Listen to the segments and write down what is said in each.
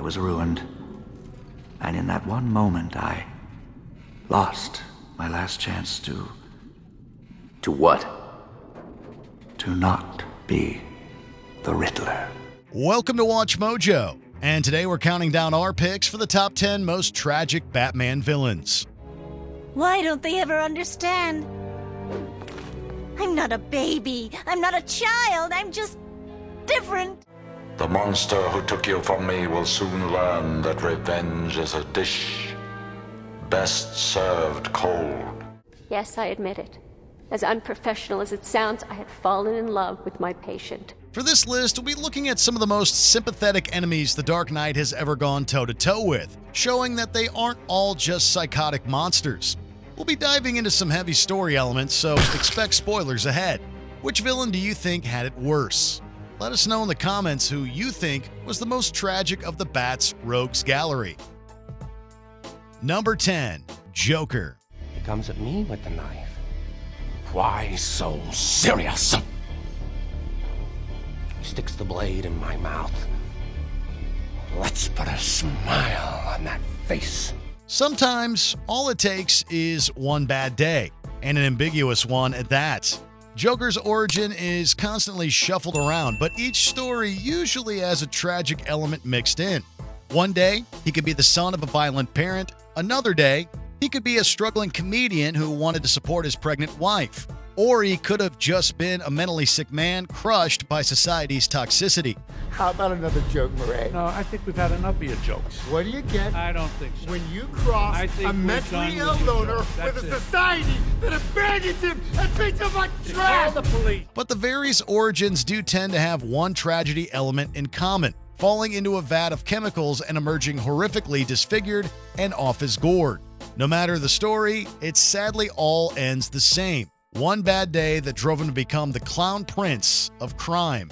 was ruined. And in that one moment, I lost my last chance to... To what? to not be the Riddler. Welcome to Watch Mojo, and today we're counting down our picks for the top 10 most tragic Batman villains. Why don't they ever understand? I'm not a baby. I'm not a child. I'm just different. The monster who took you from me will soon learn that revenge is a dish best served cold. Yes, I admit it. As unprofessional as it sounds, I had fallen in love with my patient. For this list, we'll be looking at some of the most sympathetic enemies the Dark Knight has ever gone toe-to-toe with, showing that they aren't all just psychotic monsters. We'll be diving into some heavy story elements, so expect spoilers ahead. Which villain do you think had it worse? Let us know in the comments who you think was the most tragic of the Bat's rogues gallery. Number 10. Joker. He comes at me with the knife. Why so serious? He sticks the blade in my mouth. Let's put a smile on that face. Sometimes all it takes is one bad day, and an ambiguous one at that. Joker's origin is constantly shuffled around, but each story usually has a tragic element mixed in. One day, he could be the son of a violent parent. Another day, he could be a struggling comedian who wanted to support his pregnant wife. Or he could have just been a mentally sick man crushed by society's toxicity. How about another joke, Murray? No, I think we've had enough of your jokes. What do you get I don't think so. when you cross I think a we're mentally done ill with your loner jokes. with That's a it. society that abandons him and treats him like Call trash? the police. But the various origins do tend to have one tragedy element in common, falling into a vat of chemicals and emerging horrifically disfigured and off his gourd. No matter the story, it sadly all ends the same. One bad day that drove him to become the clown prince of crime.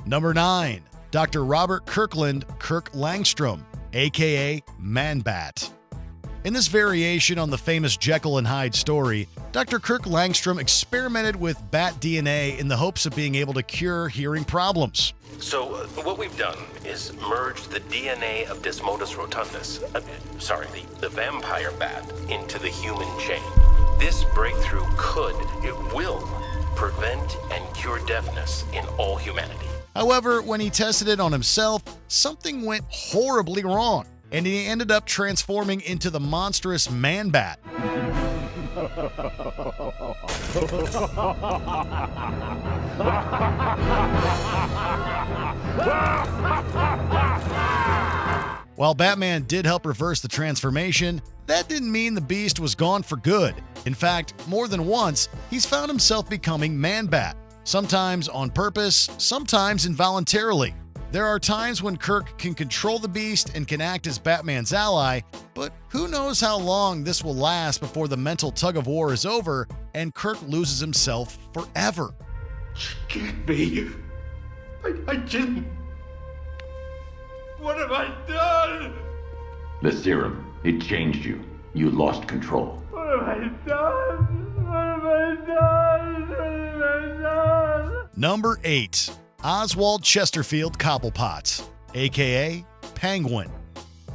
Number 9. Dr. Robert Kirkland Kirk Langstrom, aka Man-Bat. In this variation on the famous Jekyll and Hyde story, Dr. Kirk Langstrom experimented with bat DNA in the hopes of being able to cure hearing problems. So what we've done is merged the DNA of Desmodus rotundus, the vampire bat, into the human chain. This breakthrough will prevent and cure deafness in all humanity. However, when he tested it on himself, something went horribly wrong, and he ended up transforming into the monstrous Man-Bat. While Batman did help reverse the transformation, that didn't mean the Beast was gone for good. In fact, more than once, he's found himself becoming Man-Bat, sometimes on purpose, sometimes involuntarily. There are times when Kirk can control the Beast and can act as Batman's ally, but who knows how long this will last before the mental tug-of-war is over and Kirk loses himself forever. Get me. I didn't. What have I done? The serum, it changed you. You lost control. What have I done? What have I done? What have I done? Number 8. Oswald Chesterfield Cobblepot, aka Penguin.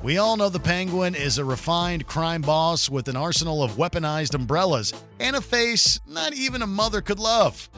We all know the Penguin is a refined crime boss with an arsenal of weaponized umbrellas and a face not even a mother could love.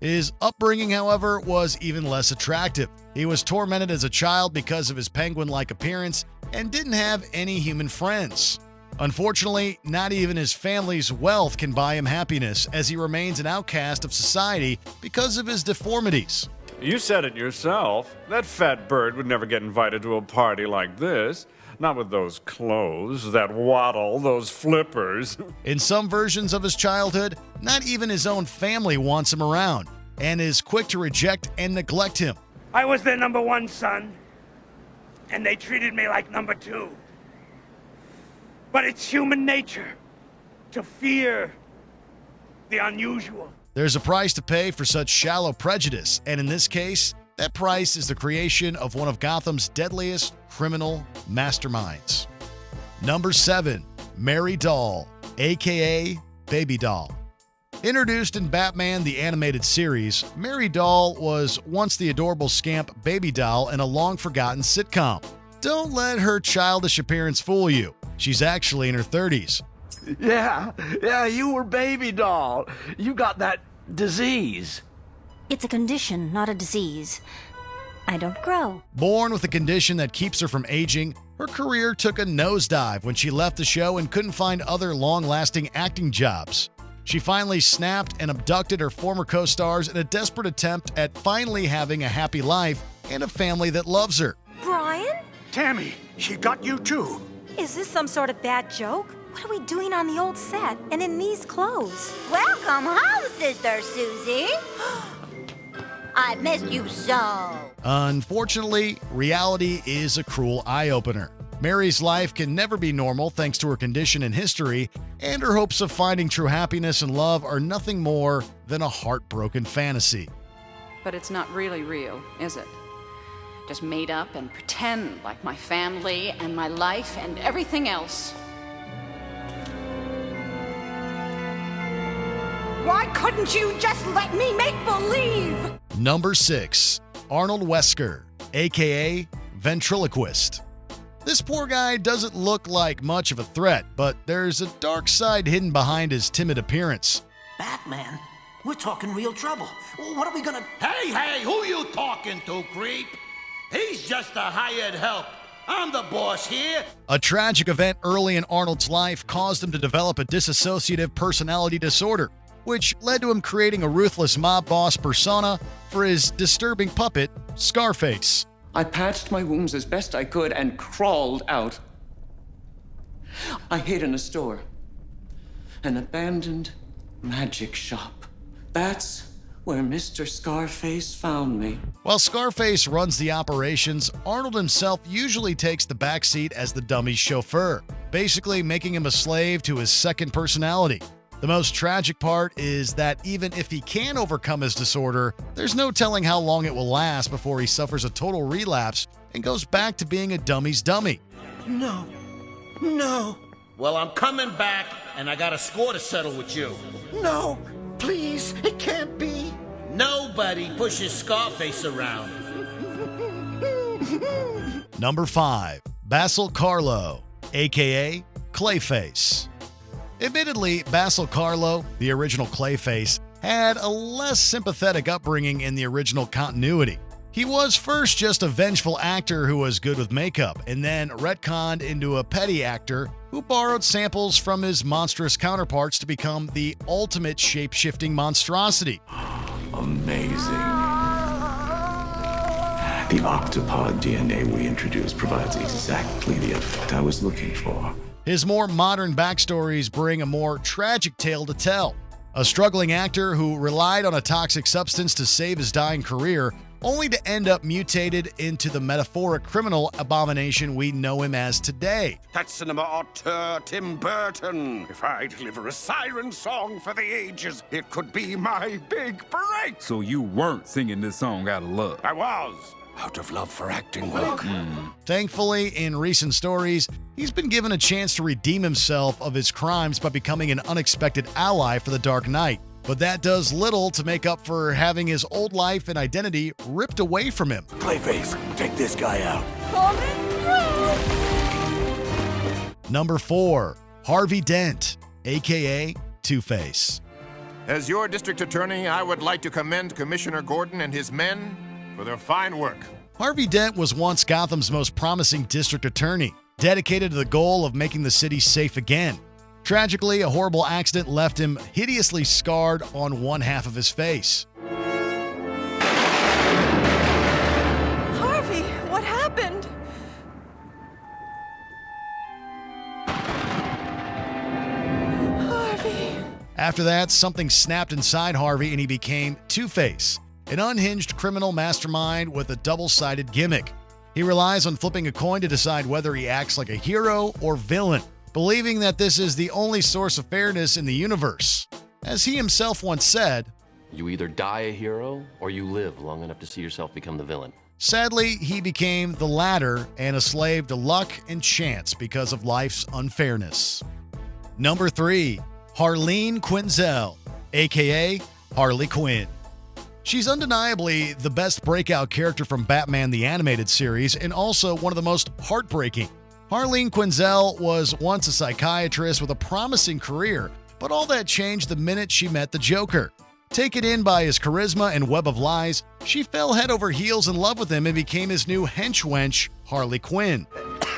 His upbringing, however, was even less attractive. He was tormented as a child because of his penguin-like appearance and didn't have any human friends. Unfortunately, not even his family's wealth can buy him happiness, as he remains an outcast of society because of his deformities. You said it yourself. That fat bird would never get invited to a party like this. Not with those clothes, that waddle, those flippers. In some versions of his childhood, not even his own family wants him around and is quick to reject and neglect him. I was their number one son, and they treated me like number two. But it's human nature to fear the unusual. There's a price to pay for such shallow prejudice, and in this case, that price is the creation of one of Gotham's deadliest criminal masterminds. Number 7. Mary Doll, aka Baby Doll. Introduced in Batman the Animated Series, Mary Doll was once the adorable scamp Baby Doll in a long-forgotten sitcom. Don't let her childish appearance fool you. She's actually in her 30s. Yeah, you were Baby Doll. You got that disease. It's a condition, not a disease. I don't grow. Born with a condition that keeps her from aging, her career took a nosedive when she left the show and couldn't find other long-lasting acting jobs. She finally snapped and abducted her former co-stars in a desperate attempt at finally having a happy life and a family that loves her. Brian? Tammy, she got you too. Is this some sort of bad joke? What are we doing on the old set and in these clothes? Welcome home, Sister Susie. I missed you so. Unfortunately, reality is a cruel eye-opener. Mary's life can never be normal thanks to her condition and history, and her hopes of finding true happiness and love are nothing more than a heartbroken fantasy. But it's not really real, is it? Just made up and pretend like my family and my life and everything else. Why couldn't you just let me make believe? Number 6. Arnold Wesker, aka Ventriloquist. This poor guy doesn't look like much of a threat, but there's a dark side hidden behind his timid appearance. Batman? We're talking real trouble. What are we gonna... Hey, who you talking to, creep? He's just a hired help. I'm the boss here. A tragic event early in Arnold's life caused him to develop a dissociative personality disorder, which led to him creating a ruthless mob boss persona for his disturbing puppet, Scarface. I patched my wounds as best I could and crawled out. I hid in a store. An abandoned magic shop. That's where Mr. Scarface found me. While Scarface runs the operations, Arnold himself usually takes the backseat as the dummy's chauffeur, basically making him a slave to his second personality. The most tragic part is that even if he can overcome his disorder, there's no telling how long it will last before he suffers a total relapse and goes back to being a dummy's dummy. No. Well, I'm coming back, and I got a score to settle with you. No, please, it can't be. Nobody pushes Scarface around. Number 5. Basil Carlo, aka Clayface. Admittedly, Basil Carlo, the original Clayface, had a less sympathetic upbringing in the original continuity. He was first just a vengeful actor who was good with makeup, and then retconned into a petty actor who borrowed samples from his monstrous counterparts to become the ultimate shape-shifting monstrosity. Amazing. The octopod DNA we introduced provides exactly the effect I was looking for. His more modern backstories bring a more tragic tale to tell. A struggling actor who relied on a toxic substance to save his dying career, only to end up mutated into the metaphoric criminal abomination we know him as today. That's cinema auteur Tim Burton. If I deliver a siren song for the ages, it could be my big break. So you weren't singing this song out of love? I was. Out of love for acting work. Thankfully, in recent stories, he's been given a chance to redeem himself of his crimes by becoming an unexpected ally for the Dark Knight. But that does little to make up for having his old life and identity ripped away from him. Clayface, take this guy out. Number 4. Harvey Dent, aka Two-Face. As your district attorney, I would like to commend Commissioner Gordon and his men for their fine work. Harvey Dent was once Gotham's most promising district attorney, dedicated to the goal of making the city safe again. Tragically, a horrible accident left him hideously scarred on one half of his face. Harvey, what happened? Harvey. After that, something snapped inside Harvey and he became Two-Face, an unhinged criminal mastermind with a double-sided gimmick. He relies on flipping a coin to decide whether he acts like a hero or villain, believing that this is the only source of fairness in the universe. As he himself once said, You either die a hero or you live long enough to see yourself become the villain. Sadly, he became the latter and a slave to luck and chance because of life's unfairness. Number 3. Harleen Quinzel, a.k.a. Harley Quinn. She's undeniably the best breakout character from Batman the Animated Series and also one of the most heartbreaking. Harleen Quinzel was once a psychiatrist with a promising career, but all that changed the minute she met the Joker. Taken in by his charisma and web of lies, she fell head over heels in love with him and became his new henchwench, Harley Quinn.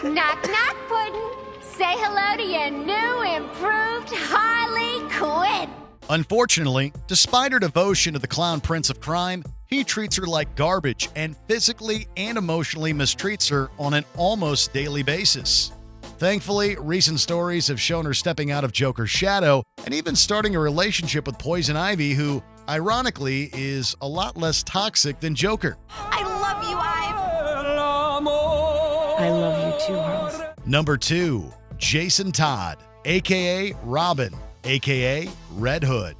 Knock, knock, Puddin'. Say hello to your new, improved Harley Quinn. Unfortunately, despite her devotion to the clown prince of crime, he treats her like garbage and physically and emotionally mistreats her on an almost daily basis. Thankfully, recent stories have shown her stepping out of Joker's shadow and even starting a relationship with Poison Ivy, who, ironically, is a lot less toxic than Joker. I love you, Ive. I love you too, Rose. Number 2. Jason Todd, a.k.a. Robin, a.k.a. Red Hood.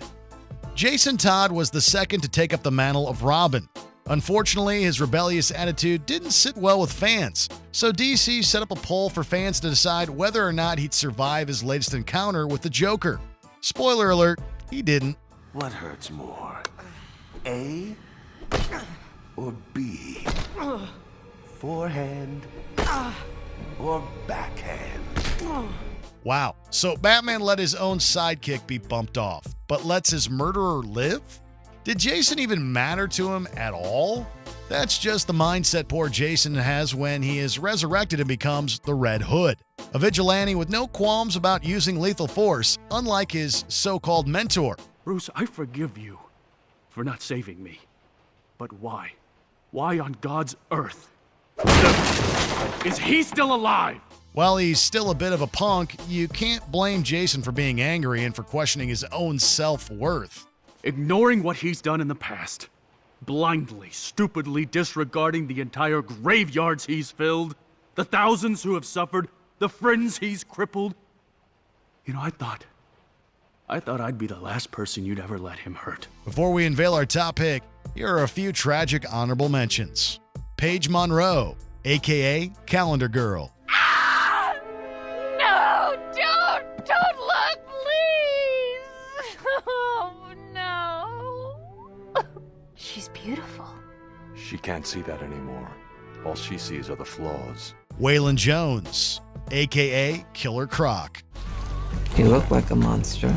Jason Todd was the second to take up the mantle of Robin. Unfortunately, his rebellious attitude didn't sit well with fans, so DC set up a poll for fans to decide whether or not he'd survive his latest encounter with the Joker. Spoiler alert, he didn't. What hurts more, A or B? Forehand or backhand? Wow, so Batman let his own sidekick be bumped off, but lets his murderer live? Did Jason even matter to him at all? That's just the mindset poor Jason has when he is resurrected and becomes the Red Hood, a vigilante with no qualms about using lethal force, unlike his so-called mentor. Bruce, I forgive you for not saving me. But why? Why on God's earth is he still alive? While he's still a bit of a punk, you can't blame Jason for being angry and for questioning his own self-worth. Ignoring what he's done in the past, blindly, stupidly disregarding the entire graveyards he's filled, the thousands who have suffered, the friends he's crippled. You know, I thought I'd be the last person you'd ever let him hurt. Before we unveil our top pick, here are a few tragic honorable mentions. Paige Monroe, a.k.a. Calendar Girl. No, don't look, please. Oh, no. She's beautiful. She can't see that anymore. All she sees are the flaws. Waylon Jones, a.k.a. Killer Croc. He looked like a monster,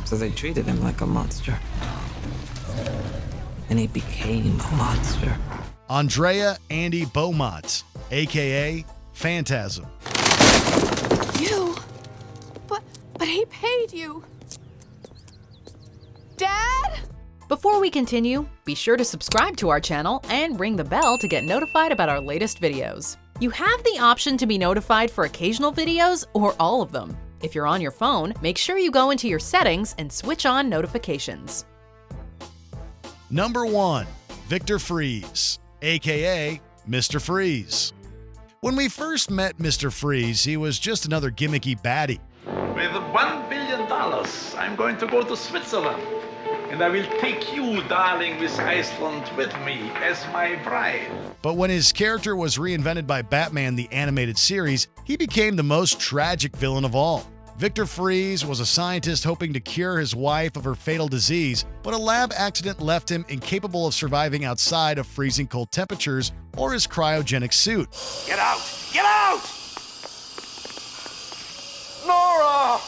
so they treated him like a monster. And he became a monster. Andrea Andy Beaumont, a.k.a. Phantasm. You? But he paid you. Dad? Before we continue, be sure to subscribe to our channel and ring the bell to get notified about our latest videos. You have the option to be notified for occasional videos or all of them. If you're on your phone, make sure you go into your settings and switch on notifications. Number 1. Victor Freeze, a.k.a. Mr. Freeze. When we first met Mr. Freeze, he was just another gimmicky baddie. With $1 billion, I'm going to go to Switzerland. And I will take you, darling Miss Iceland, with me as my bride. But when his character was reinvented by Batman the Animated Series, he became the most tragic villain of all. Victor Freeze was a scientist hoping to cure his wife of her fatal disease, but a lab accident left him incapable of surviving outside of freezing cold temperatures or his cryogenic suit. Get out! Get out! Nora!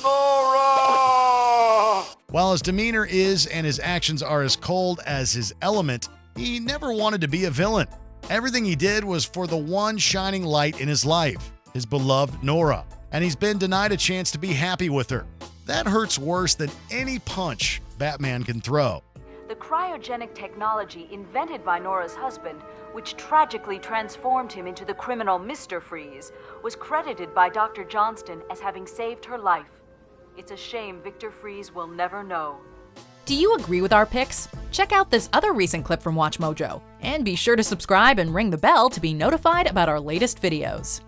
Nora! While his demeanor is and his actions are as cold as his element, he never wanted to be a villain. Everything he did was for the one shining light in his life, his beloved Nora, and he's been denied a chance to be happy with her. That hurts worse than any punch Batman can throw. The cryogenic technology invented by Nora's husband, which tragically transformed him into the criminal Mr. Freeze, was credited by Dr. Johnston as having saved her life. It's a shame Victor Freeze will never know. Do you agree with our picks? Check out this other recent clip from WatchMojo, and be sure to subscribe and ring the bell to be notified about our latest videos.